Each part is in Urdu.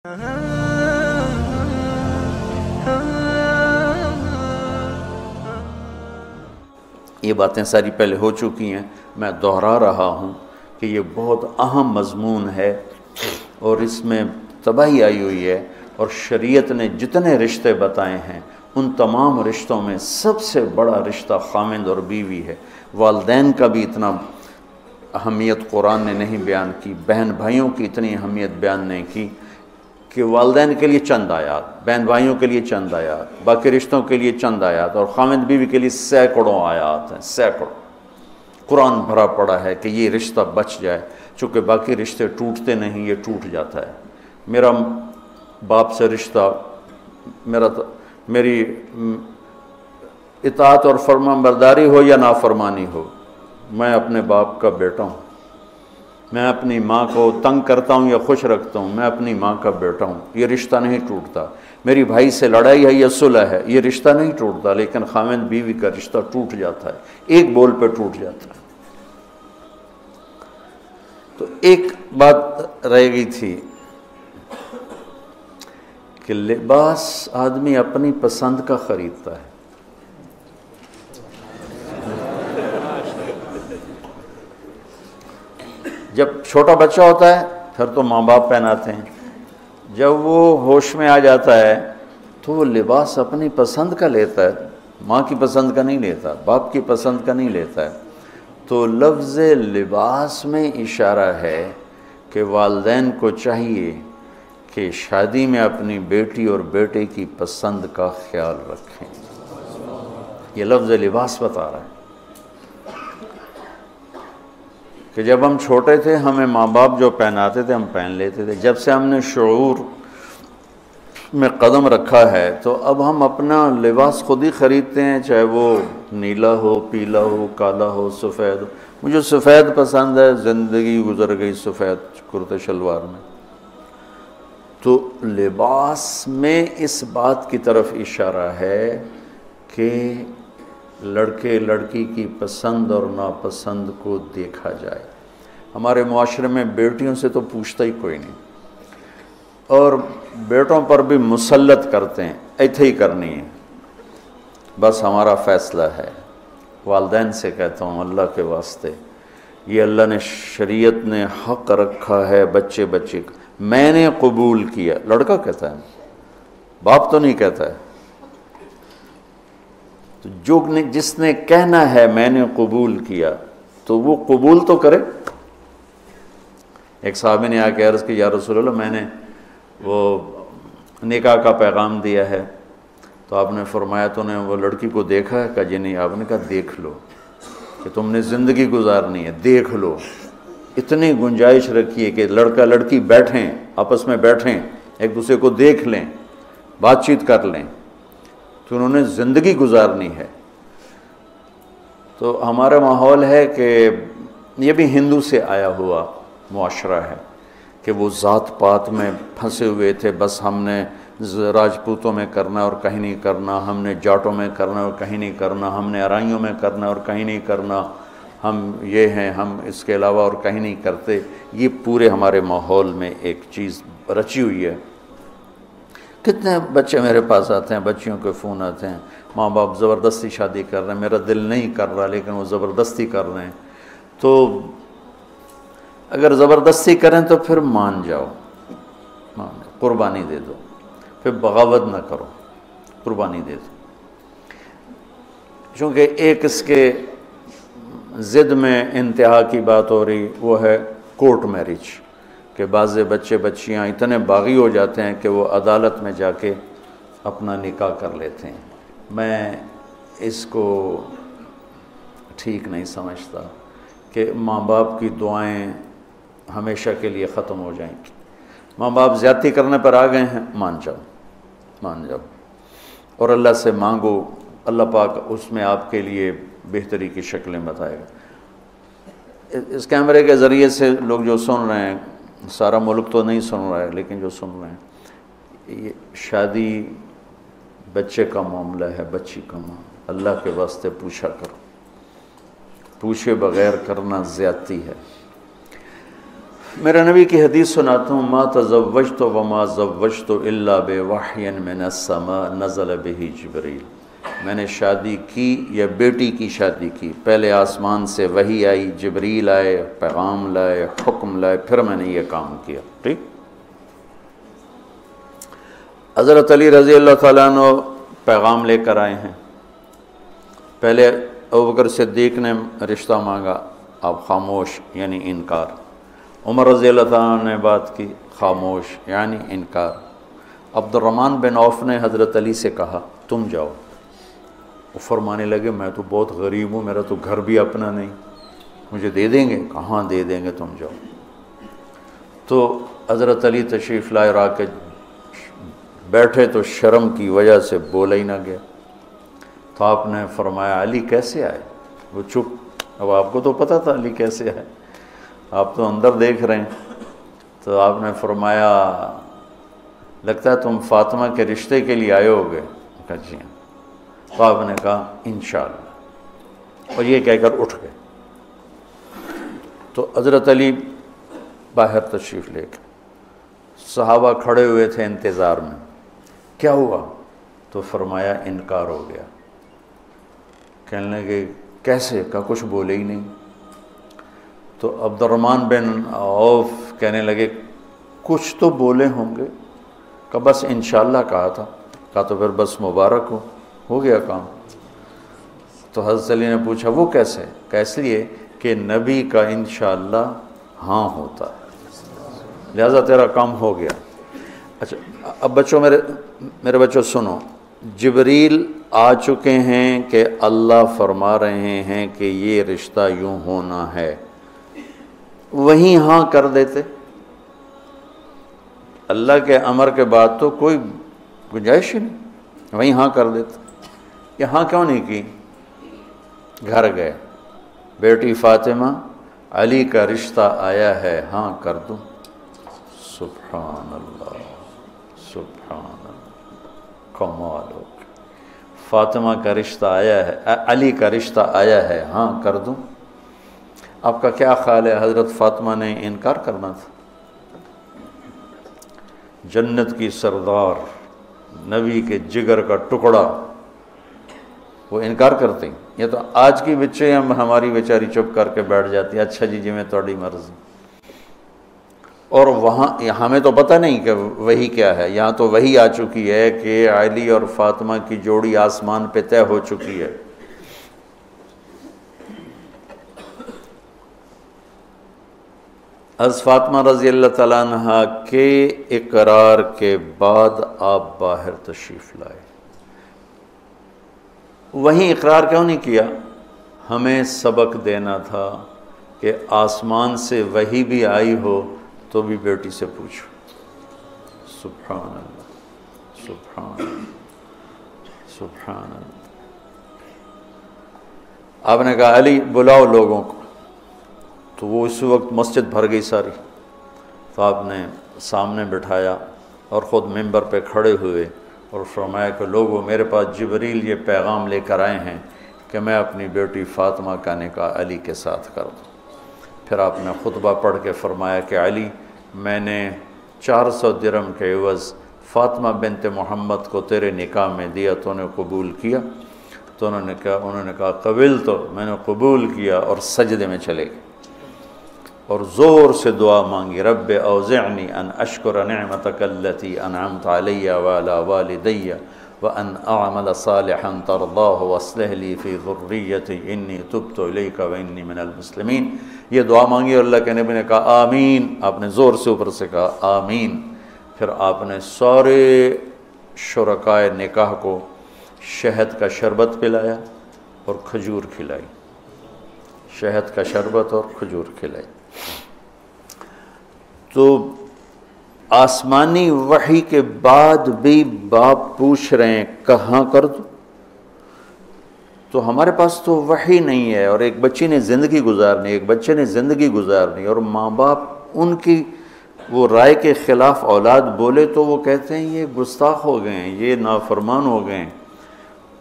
یہ باتیں ساری پہلے ہو چکی ہیں، میں دہرا رہا ہوں کہ یہ بہت اہم مضمون ہے اور اس میں تباہی آئی ہوئی ہے، اور شریعت نے جتنے رشتے بتائے ہیں ان تمام رشتوں میں سب سے بڑا رشتہ خامند اور بیوی ہے۔ والدین کا بھی اتنا اہمیت قرآن نے نہیں بیان کی، بہن بھائیوں کی اتنی اہمیت بیان نہیں کی کہ والدین کے لیے چند آیات، بہن بھائیوں کے لیے چند آیات، باقی رشتوں کے لیے چند آیات، اور خامند بیوی کے لیے سینکڑوں آیات ہیں، سینکڑوں۔ قرآن بھرا پڑا ہے کہ یہ رشتہ بچ جائے، چونکہ باقی رشتے ٹوٹتے نہیں، یہ ٹوٹ جاتا ہے۔ میرا باپ سے رشتہ، میری اطاعت اور فرمان برداری ہو یا نافرمانی ہو، میں اپنے باپ کا بیٹا ہوں۔ میں اپنی ماں کو تنگ کرتا ہوں یا خوش رکھتا ہوں، میں اپنی ماں کا بیٹا ہوں، یہ رشتہ نہیں ٹوٹتا۔ میری بھائی سے لڑائی ہے یا صلح ہے، یہ رشتہ نہیں ٹوٹتا، لیکن خامند بیوی کا رشتہ ٹوٹ جاتا ہے، ایک بول پہ ٹوٹ جاتا ہے۔ تو ایک بات رہ گئی تھی کہ لباس آدمی اپنی پسند کا خریدتا ہے۔ جب چھوٹا بچہ ہوتا ہے پھر تو ماں باپ پہناتے ہیں، جب وہ ہوش میں آ جاتا ہے تو وہ لباس اپنی پسند کا لیتا ہے، ماں کی پسند کا نہیں لیتا، باپ کی پسند کا نہیں لیتا ہے۔ تو لفظ لباس میں اشارہ ہے کہ والدین کو چاہیے کہ شادی میں اپنی بیٹی اور بیٹے کی پسند کا خیال رکھیں۔ یہ لفظ لباس بتا رہا ہے کہ جب ہم چھوٹے تھے ہمیں ماں باپ جو پہناتے تھے ہم پہن لیتے تھے، جب سے ہم نے شعور میں قدم رکھا ہے تو اب ہم اپنا لباس خود ہی خریدتے ہیں، چاہے وہ نیلا ہو، پیلا ہو، کالا ہو، سفید ہو۔ مجھے سفید پسند ہے، زندگی گزر گئی سفید کرتے شلوار میں۔ تو لباس میں اس بات کی طرف اشارہ ہے کہ لڑکے لڑکی کی پسند اور ناپسند کو دیکھا جائے۔ ہمارے معاشرے میں بیٹیوں سے تو پوچھتا ہی کوئی نہیں، اور بیٹوں پر بھی مسلط کرتے ہیں، ایتھے ہی کرنی ہے، بس ہمارا فیصلہ ہے۔ والدین سے کہتا ہوں اللہ کے واسطے، یہ اللہ نے شریعت نے حق رکھا ہے بچے بچے کا، میں نے قبول کیا، لڑکا کہتا ہے، باپ تو نہیں کہتا ہے۔ تو جس نے کہنا ہے میں نے قبول کیا تو وہ قبول تو کرے۔ ایک صحابی نے آ کے عرض کی یا رسول اللہ میں نے وہ نکاح کا پیغام دیا ہے، تو آپ نے فرمایا تو نے وہ لڑکی کو دیکھا ہے؟ کہا جی نہیں۔ آپ نے کہا دیکھ لو، کہ تم نے زندگی گزارنی ہے، دیکھ لو۔ اتنی گنجائش رکھی ہے کہ لڑکا لڑکی بیٹھیں، آپس میں بیٹھیں، ایک دوسرے کو دیکھ لیں، بات چیت کر لیں، تو انہوں نے زندگی گزارنی ہے۔ تو ہمارا ماحول ہے کہ یہ بھی ہندو سے آیا ہوا معاشرہ ہے کہ وہ ذات پات میں پھنسے ہوئے تھے، بس ہم نے راجپوتوں میں کرنا اور کہیں نہیں کرنا، ہم نے جاٹوں میں کرنا اور کہیں نہیں کرنا، ہم نے ارائیوں میں کرنا اور کہیں نہیں کرنا، ہم یہ ہیں، ہم اس کے علاوہ اور کہیں نہیں کرتے۔ یہ پورے ہمارے ماحول میں ایک چیز رچی ہوئی ہے۔ کتنے بچے میرے پاس آتے ہیں، بچیوں کے فون آتے ہیں، ماں باپ زبردستی شادی کر رہے ہیں، میرا دل نہیں کر رہا لیکن وہ زبردستی کر رہے ہیں۔ تو اگر زبردستی کریں تو پھر مان جاؤ، قربانی دے دو، پھر بغاوت نہ کرو، قربانی دے دو۔ چونکہ ایک اس کے ضد میں انتہا کی بات ہو رہی، وہ ہے کورٹ میرج، کہ بعض بچے بچیاں اتنے باغی ہو جاتے ہیں کہ وہ عدالت میں جا کے اپنا نکاح کر لیتے ہیں۔ میں اس کو ٹھیک نہیں سمجھتا کہ ماں باپ کی دعائیں ہمیشہ کے لیے ختم ہو جائیں۔ ماں باپ زیادتی کرنے پر آ گئے ہیں، مان جاؤ، مان جاؤ، اور اللہ سے مانگو، اللہ پاک اس میں آپ کے لیے بہتری کی شکلیں بتائے گا۔ اس کیمرے کے ذریعے سے لوگ جو سن رہے ہیں، سارا ملک تو نہیں سن رہا ہے لیکن جو سن رہے ہیں، یہ شادی بچے کا معاملہ ہے، بچی کا معاملہ، اللہ کے واسطے پوچھا کرو، پوچھے بغیر کرنا زیادتی ہے۔ میرے نبی کی حدیث سناتا ہوں، ما تزوجت وما زوجت الا بوحی من السماء نزل به جبریل، میں نے شادی کی یا بیٹی کی شادی کی، پہلے آسمان سے وحی آئی، جبریل آئے، پیغام لائے، حکم لائے، پھر میں نے یہ کام کیا۔ ٹھیک۔ حضرت علی رضی اللہ تعالیٰ عنہ پیغام لے کر آئے ہیں۔ پہلے ابوبکر صدیق نے رشتہ مانگا، آپ خاموش یعنی انکار۔ عمر رضی اللہ تعالیٰ عنہ نے بات کی، خاموش یعنی انکار۔ عبد الرحمن بن عوف نے حضرت علی سے کہا تم جاؤ۔ وہ فرمانے لگے میں تو بہت غریب ہوں، میرا تو گھر بھی اپنا نہیں، مجھے دے دیں گے؟ کہاں دے دیں گے، تم جاؤ۔ تو حضرت علی تشریف لائے، اور آ کے بیٹھے تو شرم کی وجہ سے بولا ہی نہ گیا۔ تو آپ نے فرمایا علی کیسے آئے؟ وہ چپ۔ اب آپ کو تو پتہ تھا علی کیسے آئے، آپ تو اندر دیکھ رہے ہیں۔ تو آپ نے فرمایا لگتا ہے تم فاطمہ کے رشتے کے لیے آئے ہوگے؟ کہا جی ہاں۔ تو آپ نے کہا انشاءاللہ، اور یہ کہہ کر اٹھ گئے۔ تو حضرت علی باہر تشریف لے کے، صحابہ کھڑے ہوئے تھے انتظار میں، کیا ہوا؟ تو فرمایا انکار ہو گیا۔ کہنے لگے کیسے؟ کہا کچھ بولے ہی نہیں۔ تو عبد الرحمن بن عوف کہنے لگے کچھ تو بولے ہوں گے؟ کہا بس انشاءاللہ کہا تھا۔ کہا تو پھر بس مبارک ہو گیا کام۔ تو حضرت علی نے پوچھا وہ کیسے؟ کہا اس لیے کہ نبی کا انشاءاللہ ہاں ہوتا ہے، لہذا تیرا کام ہو گیا۔ اچھا اب بچوں، میرے بچوں سنو، جبریل آ چکے ہیں کہ اللہ فرما رہے ہیں کہ یہ رشتہ یوں ہونا ہے، وہیں ہاں کر دیتے۔ اللہ کے امر کے بعد تو کوئی گنجائش ہی نہیں، وہیں ہاں کر دیتے۔ یہاں کیوں نہیں کی؟ گھر گئے، بیٹی فاطمہ علی کا رشتہ آیا ہے، ہاں کر دوں۔ سبحان اللہ، سبحان اللہ، کمال ہو گیا۔ فاطمہ کا رشتہ آیا ہے، علی کا رشتہ آیا ہے، ہاں کر دوں۔ آپ کا کیا خیال ہے حضرت فاطمہ نے انکار کرنا تھا؟ جنت کی سردار، نبی کے جگر کا ٹکڑا، وہ انکار کرتے ہیں؟ یہ تو آج کی بچے ہماری بیچاری چپ کر کے بیٹھ جاتی ہے، اچھا جی جی میں تھوڑی مرضی۔ اور وہاں ہمیں تو پتہ نہیں کہ وہی کیا ہے، یہاں تو وہی آ چکی ہے کہ علی اور فاطمہ کی جوڑی آسمان پہ طے ہو چکی ہے۔ حضرت فاطمہ رضی اللہ تعالیٰ عنہ کے اقرار کے بعد آپ باہر تشریف لائے۔ وہیں اقرار کیوں نہیں کیا؟ ہمیں سبق دینا تھا کہ آسمان سے وحی بھی آئی ہو تو بھی بیٹی سے پوچھو۔ سبحان اللہ، سبحان اللہ، سبحان اللہ۔ آپ نے کہا علی بلاؤ لوگوں کو، تو وہ اس وقت مسجد بھر گئی ساری۔ تو آپ نے سامنے بٹھایا اور خود ممبر پہ کھڑے ہوئے اور فرمایا کہ لوگوں میرے پاس جبریل یہ پیغام لے کر آئے ہیں کہ میں اپنی بیٹی فاطمہ کا نکاح علی کے ساتھ کر دوں۔ پھر آپ نے خطبہ پڑھ کے فرمایا کہ علی میں نے 400 درہم کے عوض فاطمہ بنت محمد کو تیرے نکاح میں دیا، تو نے قبول کیا؟ تو انہوں نے کہا قبول، تو میں نے قبول کیا، اور سجدے میں چلے گئے اور زور سے دعا مانگی، رب اوزعنی ان اشکر نعمتک التی انعمت علی وعلی والدی وان اعمل صالحا ترضاہ واصلح لی فی ذریتی انی تبت الیک وانی من المسلمین۔ یہ دعا مانگی اور اللہ کے نبی نے کہا آمین۔ آپ نے زور سے اوپر سے کہا آمین۔ پھر آپ نے سارے شرکائے نکاح کو شہد کا شربت پلایا اور کھجور کھلائی، شہد کا شربت اور کھجور کھلائی۔ تو آسمانی وحی کے بعد بھی باپ پوچھ رہے ہیں کہاں کر دوں؟ تو ہمارے پاس تو وحی نہیں ہے، اور ایک بچی نے زندگی گزارنی، ایک بچے نے زندگی گزارنی، اور ماں باپ ان کی وہ رائے کے خلاف اولاد بولے تو وہ کہتے ہیں یہ گستاخ ہو گئے ہیں، یہ نافرمان ہو گئے ہیں۔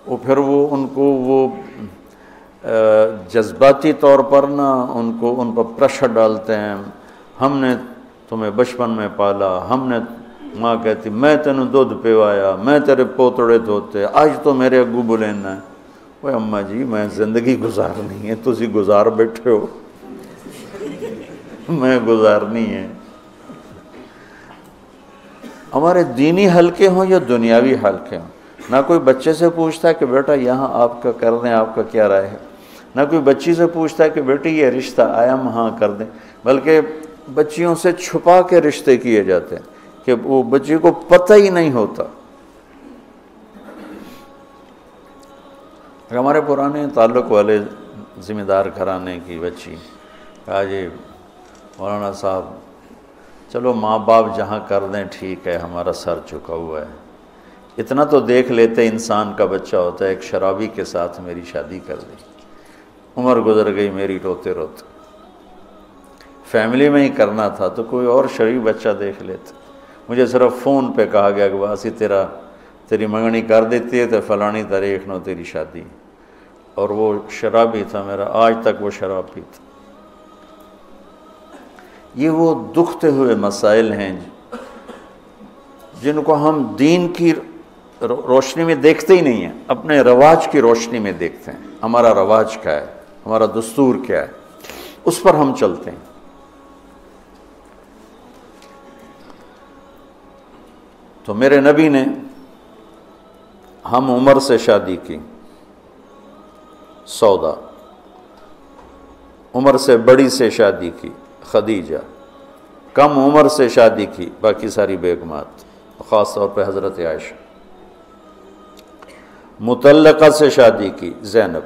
وہ پھر وہ ان کو وہ جذباتی طور پر ان پر پریشر ڈالتے ہیں، ہم نے تمہیں بچپن میں پالا، ہم نے، ماں کہتی میں تینوں دودھ پیوایا، میں تیرے پوتڑے دھوتے، آج تو میرے اگو بلینا ہے۔ وہ اماں جی میں زندگی گزارنی ہے، تسی گزار بیٹھے ہو، میں گزارنی ہے۔ ہمارے دینی حلقے ہوں یا دنیاوی حلقے ہوں، نہ کوئی بچے سے پوچھتا ہے کہ بیٹا یہاں آپ کا کر دیں، آپ کا کیا رائے ہے، نہ کوئی بچی سے پوچھتا ہے کہ بیٹی یہ رشتہ آیا ہم ہاں کر دیں، بلکہ بچیوں سے چھپا کے رشتے کیے جاتے ہیں کہ وہ بچی کو پتہ ہی نہیں ہوتا۔ ہمارے پرانے تعلق والے ذمہ دار گھرانے کی بچی کہا جی مولانا صاحب چلو ماں باپ جہاں کر دیں ٹھیک ہے، ہمارا سر جھکا ہوا ہے، اتنا تو دیکھ لیتے انسان کا بچہ ہوتا ہے۔ ایک شرابی کے ساتھ میری شادی کر دی، عمر گزر گئی میری روتے روتے، فیملی میں ہی کرنا تھا تو کوئی اور شریف بچہ دیکھ لیتے۔ مجھے صرف فون پہ کہا گیا کہ باسی تیری منگنی کر دیتی ہے تو فلانی تاریخ نو تیری شادی، اور وہ شرابی تھا میرا، آج تک وہ شراب پیتا۔ یہ وہ دکھتے ہوئے مسائل ہیں جن کو ہم دین کی روشنی میں دیکھتے ہی نہیں ہیں، اپنے رواج کی روشنی میں دیکھتے ہیں۔ ہمارا رواج کیا ہے، ہمارا دستور کیا ہے، اس پر ہم چلتے ہیں۔ تو میرے نبی نے ہم عمر سے شادی کی، سودا، عمر سے بڑی سے شادی کی، خدیجہ، کم عمر سے شادی کی باقی ساری بیگمات، خاص طور پہ حضرت عائشہ، مطلقہ سے شادی کی زینب،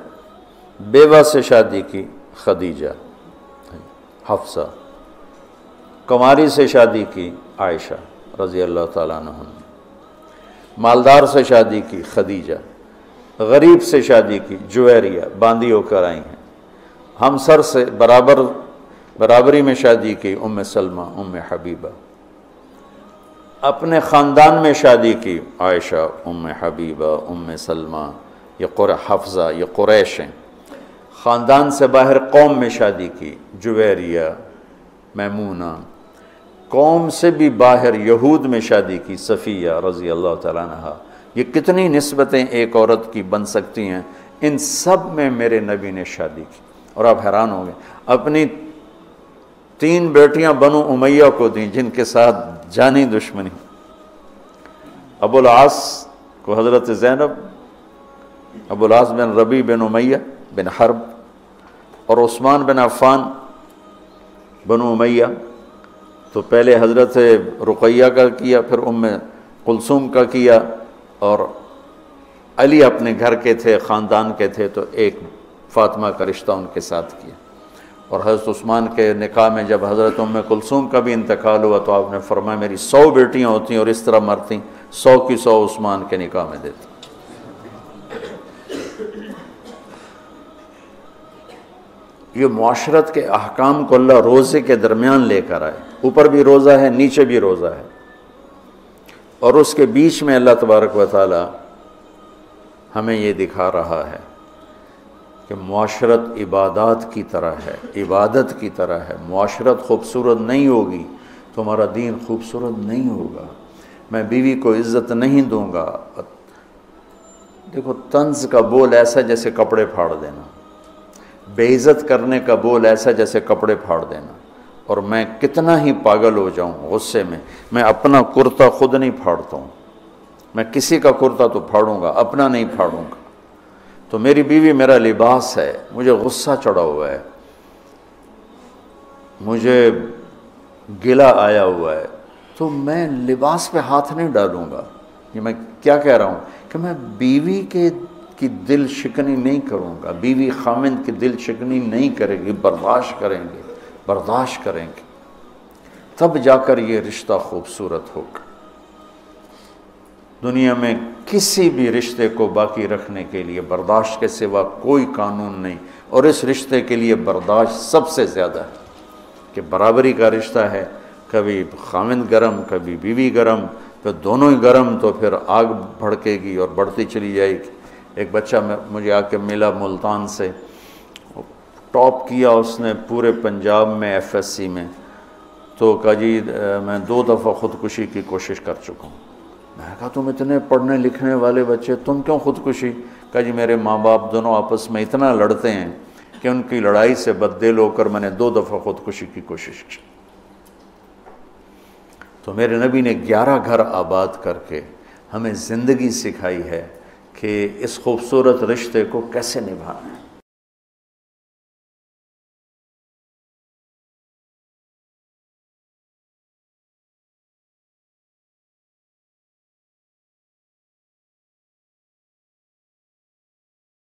بیوہ سے شادی کی خدیجہ، حفصہ، کنواری سے شادی کی عائشہ رضی اللہ تعالیٰ عنہ، مالدار سے شادی کی خدیجہ، غریب سے شادی کی جویریہ، باندھی ہو کر آئی ہیں، ہمسر سے برابری میں شادی کی ام سلمہ، ام حبیبہ، اپنے خاندان میں شادی کی عائشہ، ام حبیبہ، ام سلمہ، یہ حفصہ، یہ قریش ہیں۔ خاندان سے باہر قوم میں شادی کی، جویریہ، میمونہ، قوم سے بھی باہر یہود میں شادی کی، صفیہ رضی اللہ تعالیٰ عنہ۔ یہ کتنی نسبتیں ایک عورت کی بن سکتی ہیں، ان سب میں میرے نبی نے شادی کی۔ اور آپ حیران ہوں گے، اپنی 3 بیٹیاں بنو امیہ کو دیں جن کے ساتھ جانی دشمنی، ابو العاص کو حضرت زینب، ابو العاص بن ربیع بن امیہ بن حرب، اور عثمان بن عفان بنو امیہ، تو پہلے حضرت رقیہ کا کیا، پھر ام کلثوم کا کیا، اور علی اپنے گھر کے تھے، خاندان کے تھے، تو ایک فاطمہ کا رشتہ ان کے ساتھ کیا۔ اور حضرت عثمان کے نکاح میں جب حضرت ام کلثوم کا بھی انتقال ہوا تو آپ نے فرمایا میری 100 بیٹیاں ہوتی اور اس طرح مرتی، 100 کی 100 عثمان کے نکاح میں دیتی۔ یہ معاشرت کے احکام کو اللہ روزے کے درمیان لے کر آئے، اوپر بھی روزہ ہے، نیچے بھی روزہ ہے، اور اس کے بیچ میں اللہ تبارک و تعالی ہمیں یہ دکھا رہا ہے کہ معاشرت عبادات کی طرح ہے، عبادت کی طرح ہے۔ معاشرت خوبصورت نہیں ہوگی تو ہمارا دین خوبصورت نہیں ہوگا۔ میں بیوی کو عزت نہیں دوں گا، دیکھو طنز کا بول ایسا جیسے کپڑے پھاڑ دینا، بے عزت کرنے کا بول ایسا جیسے کپڑے پھاڑ دینا۔ اور میں کتنا ہی پاگل ہو جاؤں غصے میں اپنا کرتا خود نہیں پھاڑتا ہوں، میں کسی کا کرتا تو پھاڑوں گا، اپنا نہیں پھاڑوں گا۔ تو میری بیوی میرا لباس ہے، مجھے غصہ چڑھا ہوا ہے، مجھے گلہ آیا ہوا ہے، تو میں لباس پہ ہاتھ نہیں ڈالوں گا۔ یہ میں کیا کہہ رہا ہوں کہ میں بیوی کی دل شکنی نہیں کروں گا، بیوی خامند کی دل شکنی نہیں کرے گی، برداشت کریں گے، تب جا کر یہ رشتہ خوبصورت ہوگا۔ دنیا میں کسی بھی رشتے کو باقی رکھنے کے لیے برداشت کے سوا کوئی قانون نہیں، اور اس رشتے کے لیے برداشت سب سے زیادہ ہے کہ برابری کا رشتہ ہے، کبھی خامند گرم کبھی بیوی گرم، پھر دونوں ہی گرم تو پھر آگ بھڑکے گی اور بڑھتی چلی جائے گی۔ ایک بچہ مجھے آ کے ملا ملتان سے، ٹاپ کیا اس نے پورے پنجاب میں ایف ایس سی میں، تو کہا جی میں 2 دفعہ خودکشی کی کوشش کر چکا ہوں۔ میں نے کہا تم اتنے پڑھنے لکھنے والے بچے تم کیوں خودکشی؟ کہا جی میرے ماں باپ دونوں آپس میں اتنا لڑتے ہیں کہ ان کی لڑائی سے بددل ہو کر میں نے 2 دفعہ خودکشی کی کوشش کی۔ تو میرے نبی نے 11 گھر آباد کر کے ہمیں زندگی سکھائی ہے کہ اس خوبصورت رشتے کو کیسے نبھانا ہے۔